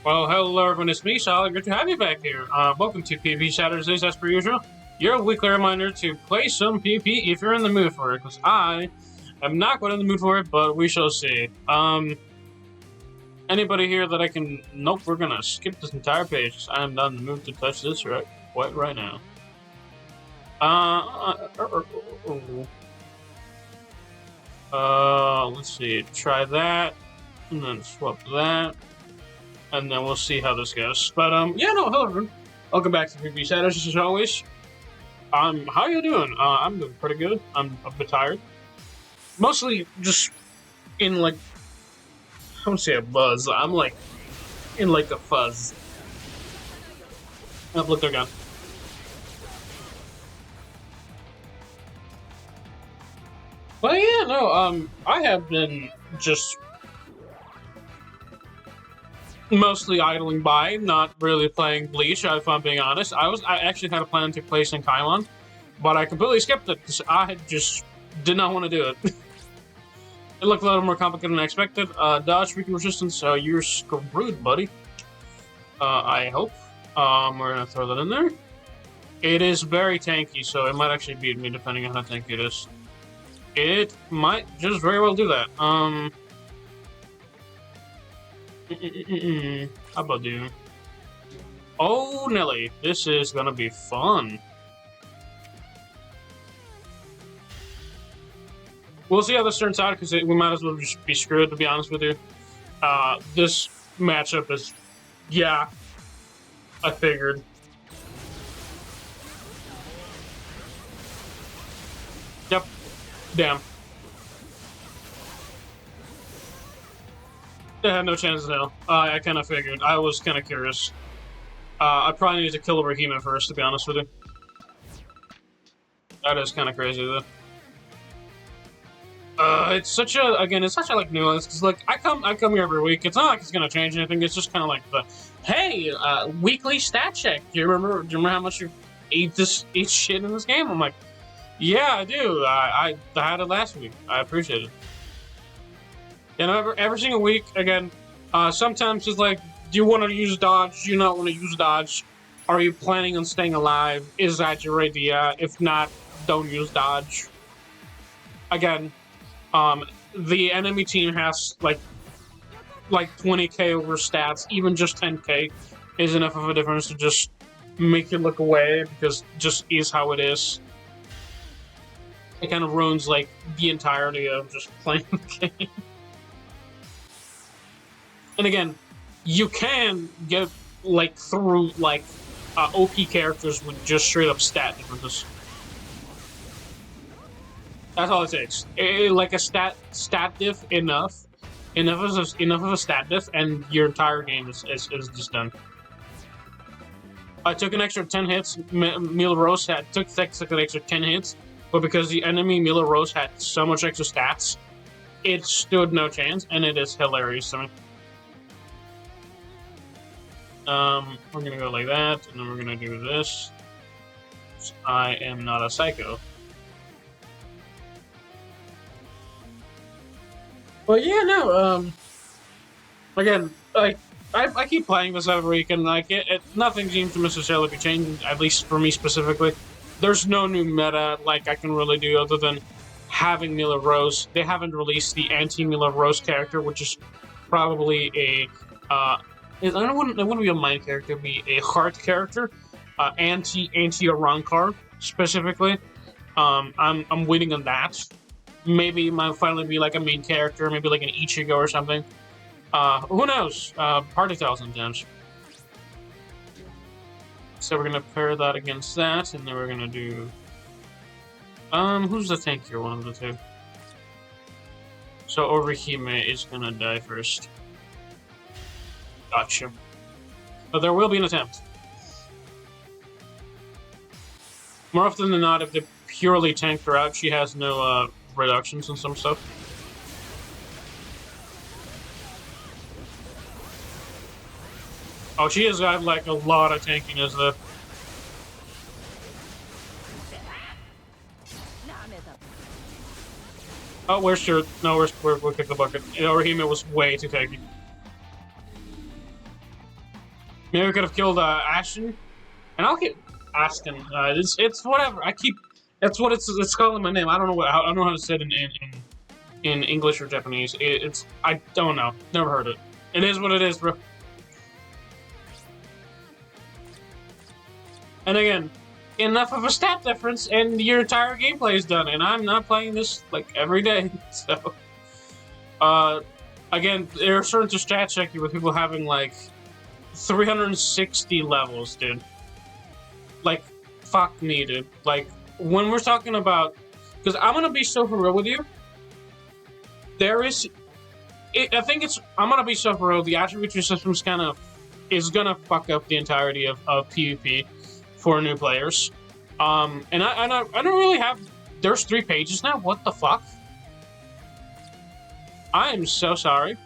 Well, hello everyone, it's me, Solid. Good to have you back here. Welcome to PvP Saturdays, as per usual. Your weekly reminder to play some PvP if you're in the mood for it, because I am not quite in the mood for it, but we shall see. Anybody here that I can... Nope, we're gonna skip this entire page, because I am not in the mood to touch this quite right now. Let's see, try that, and then swap that. And then we'll see how this goes. But, yeah, no, hello everyone. Welcome back to PvP Shadows, as always. How you doing? I'm doing pretty good. I'm a bit tired. Mostly just in, like, I wouldn't say a buzz. I'm, like, in, like, a fuzz. Oh, look, they're gone. But, yeah, no, I have been just mostly idling by, not really playing Bleach, if I'm being honest. I actually had a plan to play St. Kylon, but I completely skipped it because I just did not want to do it. It looked a little more complicated than I expected. Dodge freaking resistance, so you're screwed, buddy. I hope. We're gonna throw that in there. It is very tanky, so it might actually beat me depending on how tanky it is. It might just very well do that. How about you? Oh, Nelly, this is gonna be fun. We'll see how this turns out, because we might as well just be screwed, to be honest with you. This matchup is... Yeah, I figured. Yep. Damn. They had no chance now. I kind of figured. I was kind of curious. I probably need to kill Orihime first, to be honest with you. That is kind of crazy, though. It's such a, again, it's such a, like, nuance, because, like, I come here every week. It's not like it's gonna change anything. It's just kind of like the, hey, weekly stat check. Do you remember how much you ate shit in this game? I'm like, yeah, I do. I had it last week. I appreciate it. You know, every single week, again, sometimes it's like, do you want to use dodge? Do you not want to use dodge? Are you planning on staying alive? Is that your idea? If not, don't use dodge. Again, the enemy team has, like 20k over stats. Even just 10k is enough of a difference to just make you look away, because just is how it is. It kind of ruins, like, the entirety of just playing the game. And again, you can get, like, through, like, OP characters with just straight-up stat differences. That's all it takes. Like a stat diff, enough of a stat diff, and your entire game is just done. I took an extra 10 hits. Mila Rose took an extra 10 hits, but because the enemy Mila Rose had so much extra stats, it stood no chance, and it is hilarious to me. We're gonna go like that, and then we're gonna do this. I am not a psycho. Well, yeah, no, again, like, I keep playing this every week, and, like, nothing seems to necessarily be changing, at least for me specifically. There's no new meta, like, I can really do other than having Mila Rose. They haven't released the anti-Mila Rose character, which is probably a, it wouldn't be a mind character, it'd be a heart character, anti-Arankar, specifically. I'm waiting on that. Maybe it might finally be, like, a main character, maybe, like, an Ichigo or something. Who knows? Hard to tell sometimes. So we're gonna pair that against that, and then we're gonna do... who's the tankier one of the two? So Orihime is gonna die first. Gotcha. But there will be an attempt. More often than not, if they purely tanked her out, she has no, reductions and some stuff. Oh, she has got, like, a lot of tankiness, though. Oh, where's your... No, we'll kick the bucket. Orihime was way too tanky. Maybe we could have killed Ashton, and I'll keep asking. It's whatever. That's what it's calling my name. I don't know I don't know how to say it in English or Japanese. It's I don't know. Never heard it. It is what it is, bro. And again, enough of a stat difference, and your entire gameplay is done. And I'm not playing this like every day, so. Again, they're starting to stat check you with people having like 360 levels, dude. Like, fuck me, dude. Like, when we're talking about, because I'm gonna be so for real with you. I think I'm gonna be so for real. The attribution system's is gonna fuck up the entirety of PvP for new players. And I don't really have. There's 3 pages now. What the fuck? I am so sorry.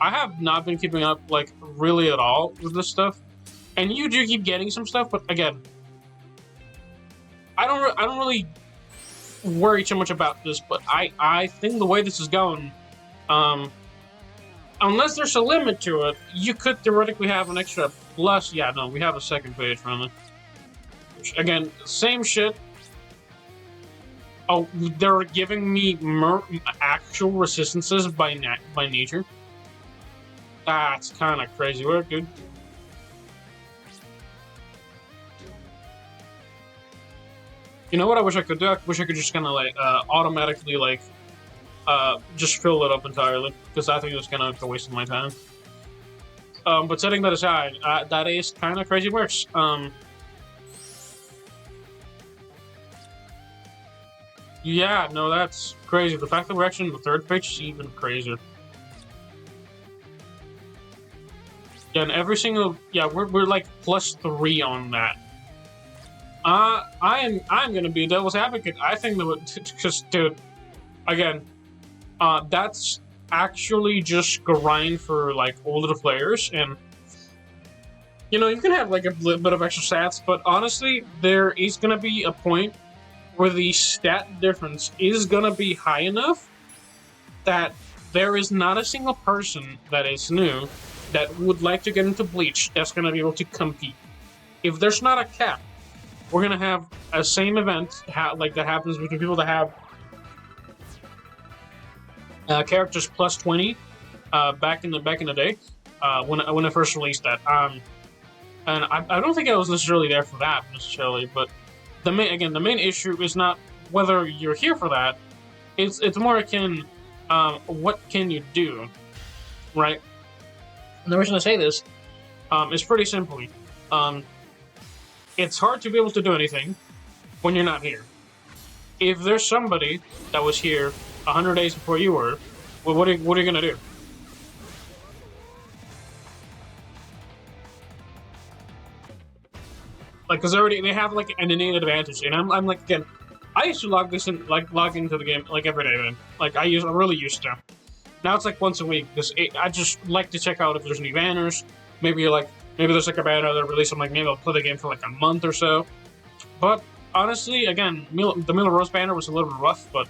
I have not been keeping up, like, really at all with this stuff. And you do keep getting some stuff, but again, I don't really worry too much about this, but I think the way this is going, unless there's a limit to it, you could theoretically have an extra plus. Yeah, no, we have a second page from it. Which, again, same shit. Oh, they're giving me actual resistances by nature. That's kind of crazy work, dude. You know what I wish I could do? I wish I could just kind of like automatically like just fill it up entirely, because I think it's kind of a waste of my time. But setting that aside, that is kind of crazy works. Yeah, no, that's crazy. The fact that we're actually in the 3rd page is even crazier. Yeah, and every single we're like +3 on that. I'm gonna be a devil's advocate. I think that because dude, again, that's actually just grind for like older players, and you know you can have like a little bit of extra stats, but honestly, there is gonna be a point where the stat difference is gonna be high enough that there is not a single person that is new that would like to get into Bleach that's gonna be able to compete. If there's not a cap, we're gonna have a same event like that happens between people that have characters +20 back in the day when I first released that. And I don't think I was necessarily there for that necessarily, but the main issue is not whether you're here for that. It's more akin what can you do, right? And the reason I say this is pretty simply, it's hard to be able to do anything when you're not here. If there's somebody that was here 100 days before you were, well, what are you gonna do? Like, cause they have like an innate advantage, and I'm like, again, I used to log into the game like every day, man. Like I really used to. Now it's like once a week because I just like to check out if there's any banners. Maybe there's like a banner that released. I'm like, maybe I'll play the game for like a month or so. But honestly, again, the Miller Rose banner was a little bit rough, but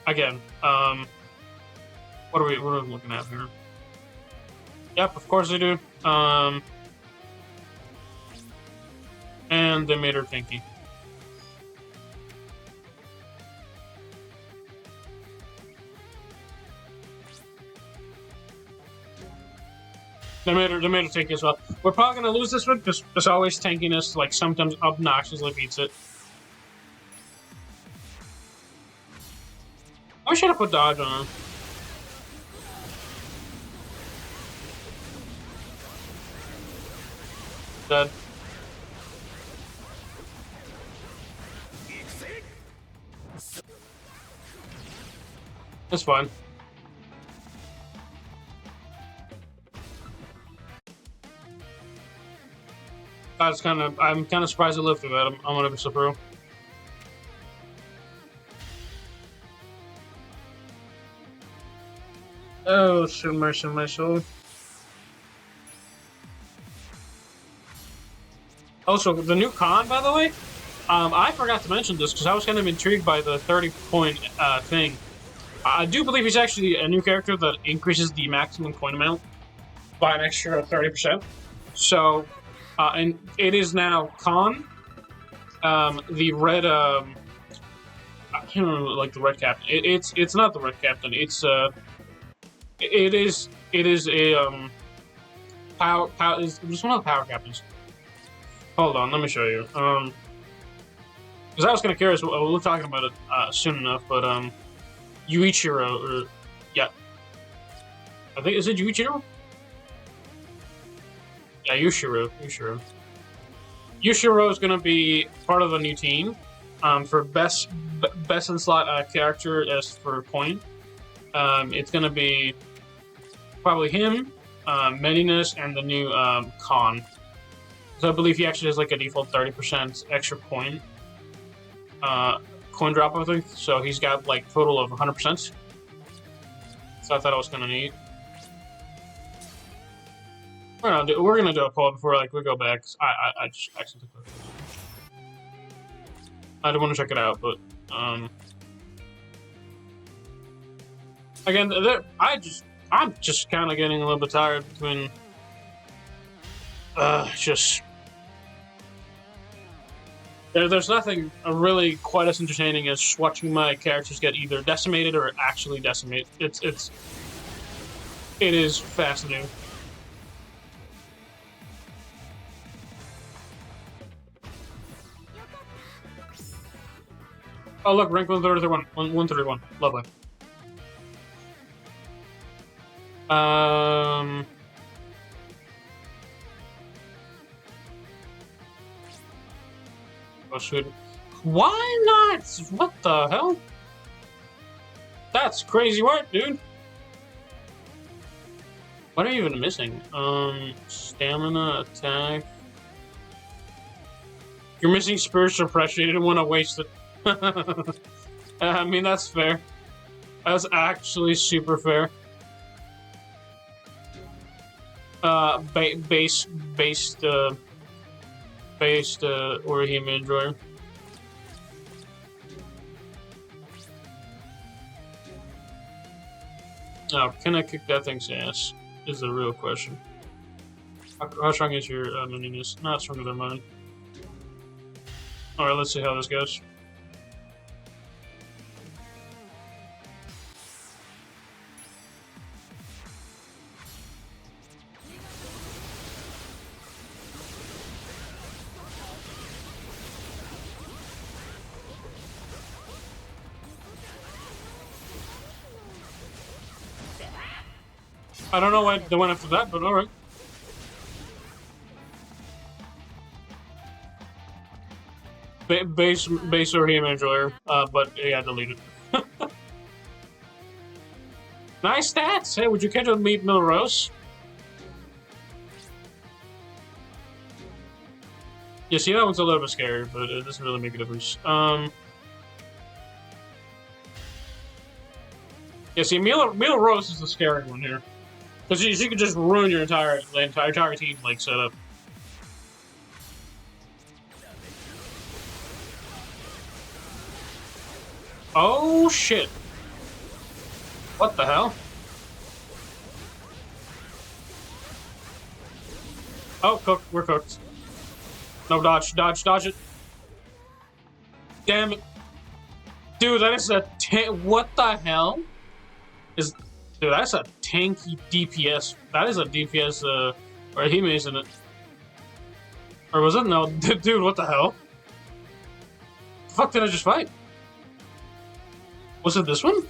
again, what are we looking at here? Yep, of course they do. And they made her kinky. They made her tanky as well. We're probably gonna lose this one because there's always tankiness, like sometimes obnoxiously beats it. I should have put dodge on her. Dead. It's fine. I'm kind of surprised I lived through that. I'm gonna be so through. Oh, shit, mercy on my soul. Also, the new con, by the way, I forgot to mention this because I was kind of intrigued by the 30-point thing. I do believe he's actually a new character that increases the maximum coin amount by an extra 30%. So, and it is now Khan, the red, I can't remember, like, the red captain. It's not the red captain. It is a, it's one of the power captains. Hold on, let me show you. Because I was kind of curious. We'll be talking about it soon enough, but Yuichiro, or yeah, I think is it Yuichiro? Yeah, Yushiro. Yushiro is gonna be part of a new team for best in slot character as for point. It's gonna be probably him, meninas, and the new Khan. So I believe he actually has like a default 30% extra coin drop, I think. So he's got like total of 100%. So I thought it was kind of neat. We're gonna do a poll before like we go back. I just accidentally clicked. I do want to check it out, but again, I'm just kind of getting a little bit tired between just. There's nothing really quite as entertaining as just watching my characters get either decimated or actually decimated. It is fascinating. Oh look, rank 131. 131. Lovely. Oh, shoot. Why not? What the hell? That's crazy work, dude. What are you even missing? Stamina, attack. You're missing spiritual pressure. You didn't want to waste it. I mean, that's fair. That's actually super fair. Based Orihime enjoyer. Now, can I kick that thing's ass? Is the real question. How strong is your meninas? Not stronger than mine. Alright, let's see how this goes. I don't know why they went after that, but alright. Base Orihime enjoyer, but yeah, deleted. Nice stats! Hey, would you care to meet Milrose? Yeah, see, that one's a little bit scary, but it doesn't really make a difference. Yeah, see, Milrose is the scary one here. Because she could just ruin your entire team, like, setup. Oh, shit. What the hell? Oh, cooked. We're cooked. No, dodge it. Damn it. Dude, that is a what the hell? Dude, that's a tanky DPS. That is a DPS, Orihime, isn't it? Or was it? No, dude, what the hell? The fuck did I just fight? Was it this one?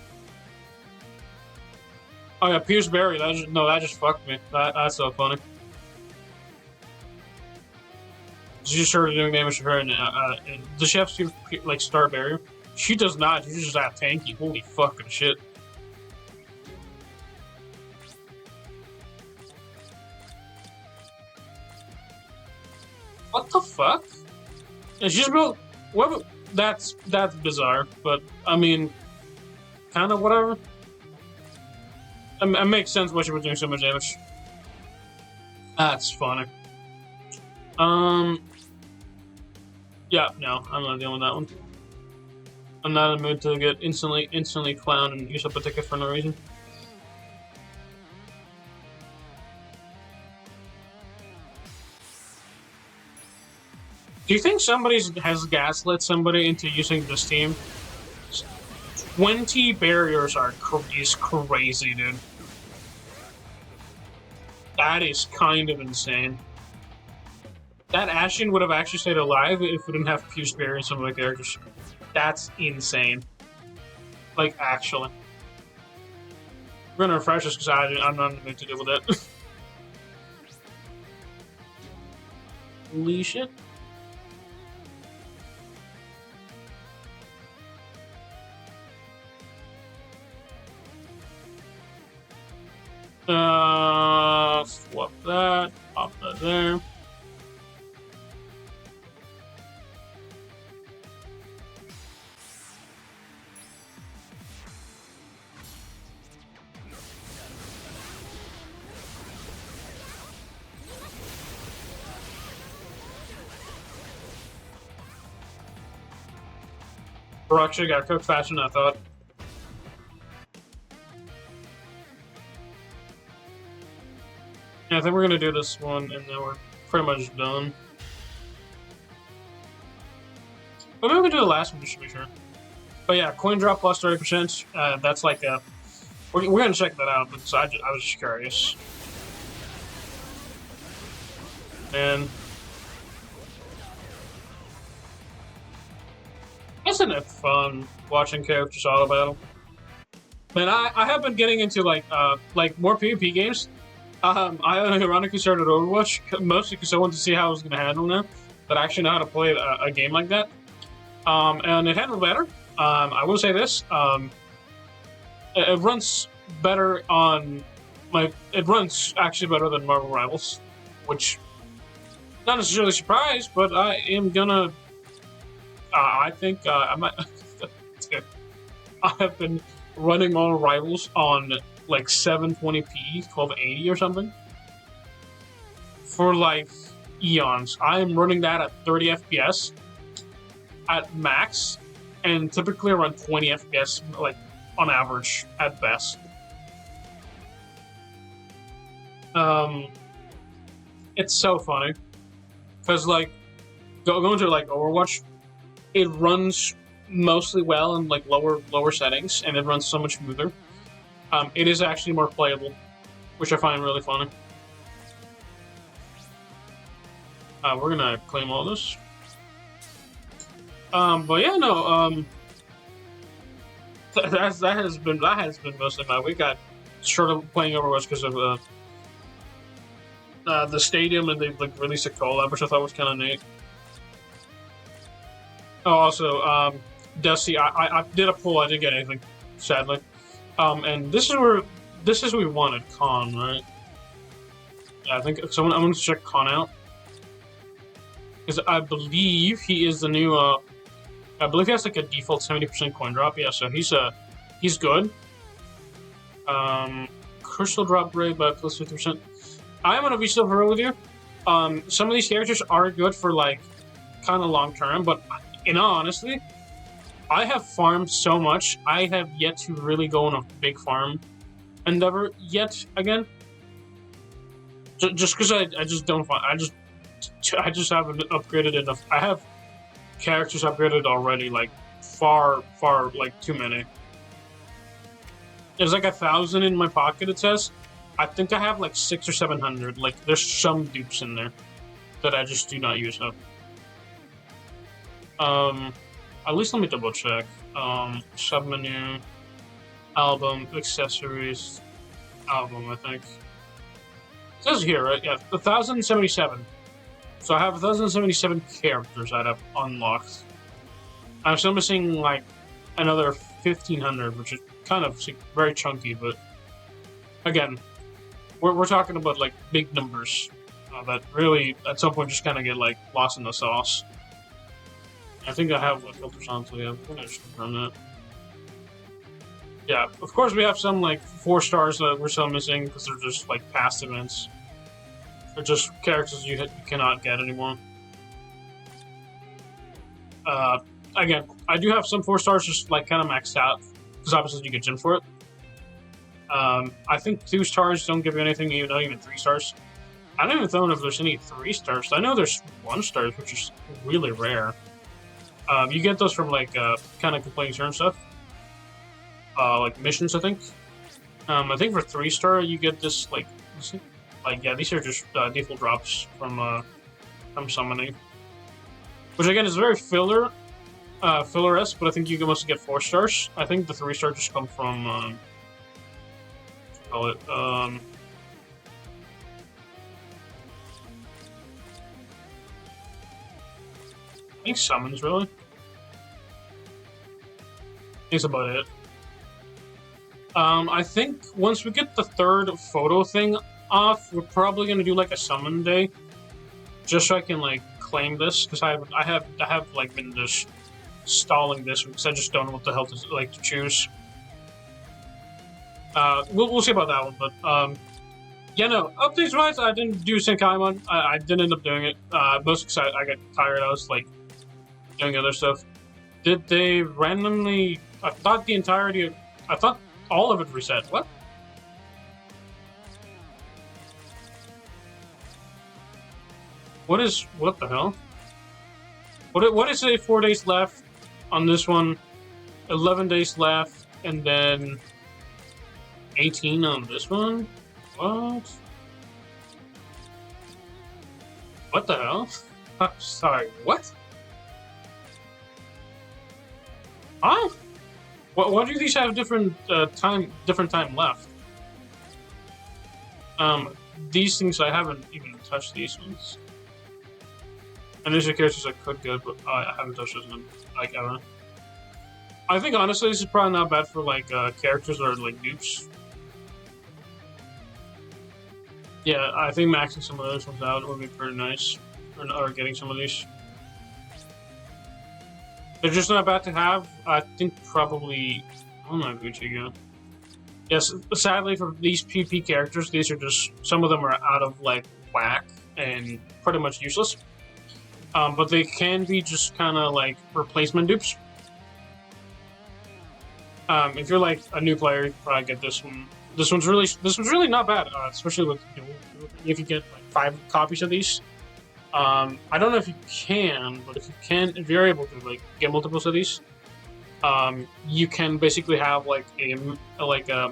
Oh yeah, Pierce Berry. That just fucked me. That's so funny. She just started doing damage to her, and does she have like Star Barrier? She does not. She's just that tanky. Holy fucking shit. What the fuck? And she's built. What? That's bizarre. But I mean, kind of whatever. It makes sense why she was doing so much damage. That's funny. Yeah, no, I'm not dealing with that one. I'm not in the mood to get instantly clowned and use up a ticket for no reason. Do you think somebody has gaslit somebody into using this team? 20 barriers is crazy, dude. That is kind of insane. That Ashen would have actually stayed alive if we didn't have fused barrier in some of the characters. That's insane. Like, actually. We're gonna refresh this because I'm not going to deal with it. Holy shit. Swap that, pop that there. Bro, actually got cooked faster than I thought. Yeah, I think we're gonna do this one, and then we're pretty much done. But maybe we can do the last one just to be sure. But yeah, coin drop plus 30%. That's like a. We're gonna check that out because I was just curious. And isn't it fun watching characters auto battle? Man, I have been getting into like more PvP games. I ironically started Overwatch mostly because I wanted to see how I was going to handle now, but I actually know how to play a game like that. And it handled better. I will say this: it runs better on it runs actually better than Marvel Rivals, which not necessarily surprised, but I am gonna. I think I might. I have been running all Rivals on like 720p, 1280 or something for like eons. I am running that at 30 FPS at max, and typically around 20 FPS, like on average at best. It's so funny because like going to like Overwatch, it runs mostly well in like lower settings, and it runs so much smoother. It is actually more playable, which I find really funny. We're gonna claim all this. But yeah, no. That has been mostly my week. I started playing Overwatch because of the stadium, and they like released a collab, which I thought was kind of neat. Oh, also, Dusty, I did a poll. I didn't get anything, sadly. And this is where we wanted Khan, right? I think I'm gonna check Khan out because I believe he is the new. I believe he has like a default 70% coin drop. Yeah, so he's good. Crystal drop rate by plus 50%. I'm gonna be so real with you. Some of these characters are good for like kind of long term, but in all honesty, I have farmed so much. I have yet to really go on a big farm endeavor yet again. Just because I just don't find I just haven't upgraded enough. I have characters upgraded already, like far like too many. There's like 1,000 in my pocket. It says. I think I have like 600 or 700. Like there's some dupes in there that I just do not use up. At least let me double check. Submenu, album, accessories, album, I think. It says here, right? Yeah, 1,077. So I have 1,077 characters that I've unlocked. I'm still missing like another 1,500, which is kind of very chunky, but again, we're talking about like big numbers that really at some point just kind of get like lost in the sauce. I think I have what filters on, so yeah, I'm gonna just confirm that. Yeah, of course we have some like 4 stars that we're still missing because they're just like past events. They're just characters you cannot get anymore. Again, I do have some 4 stars just like kind of maxed out because obviously you get gems for it. I think 2 stars don't give you anything, not even 3 stars. I don't even know if there's any 3 stars. I know there's 1 stars, which is really rare. You get those from like kind of completing certain stuff, like missions, I think. I think for 3-star you get this like yeah, these are just default drops from summoning, which again is very filler-esque, but I think you can mostly get 4 stars. I think the 3-star just come from call it I think summons, really. That's about it. I think once we get the 3rd photo thing off, we're probably gonna do like a summon day, just so I can like claim this, because I have like been just stalling this because I just don't know what the hell to choose. We'll see about that one, but yeah, no, updates wise, I didn't do Senkai one. I didn't end up doing it. Mostly because I got tired. I was like doing other stuff. Did they randomly? I thought the entirety of. I thought all of it reset. What? What the hell? What is it? 4 days left on this one, 11 days left, and then 18 on this one. What? What the hell? Sorry, what? Huh? Why do these have different time left? These things I haven't even touched these ones. And there's a characters I could get, but I haven't touched those in like ever. I think honestly this is probably not bad for like characters that are like dupes. Yeah, I think maxing some of those ones out would be pretty nice. Or getting some of these. They're just not bad to have. I think probably... Oh no, Gucci go. Yes, sadly for these PP characters, these are just... Some of them are out of, like, whack and pretty much useless. But they can be just kind of, like, replacement dupes. If you're, like, a new player, you probably get this one. This one's really not bad, especially with, you know, if you get, like, 5 copies of these. I don't know if you can, but if you're able to like get multiples of these, you can basically have like a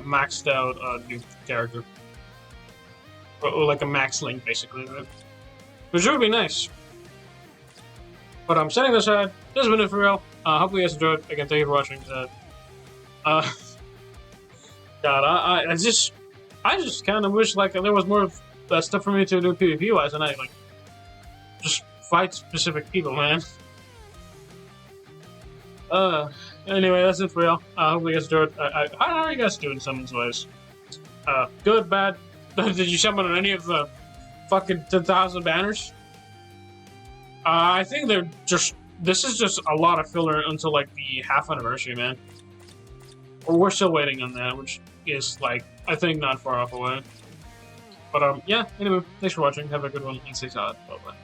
maxed out new character, or like a max link basically, right? Which would be nice. But I'm setting this aside. This has been it for real. Hopefully you guys enjoyed. Again, thank you for watching. God, I just kind of wish like there was more stuff for me to do PvP wise, and I like. Just fight specific people, man. Anyway, that's it for y'all. Hopefully you guys enjoyed. How are you guys doing summons wise? Good, bad? Did you summon on any of the fucking 10,000 banners? I think they're just... This is just a lot of filler until, like, the half anniversary, man. Or we're still waiting on that, which is, like, I think not far off away. But, yeah, anyway, thanks for watching. Have a good one, and stay solid. Bye-bye.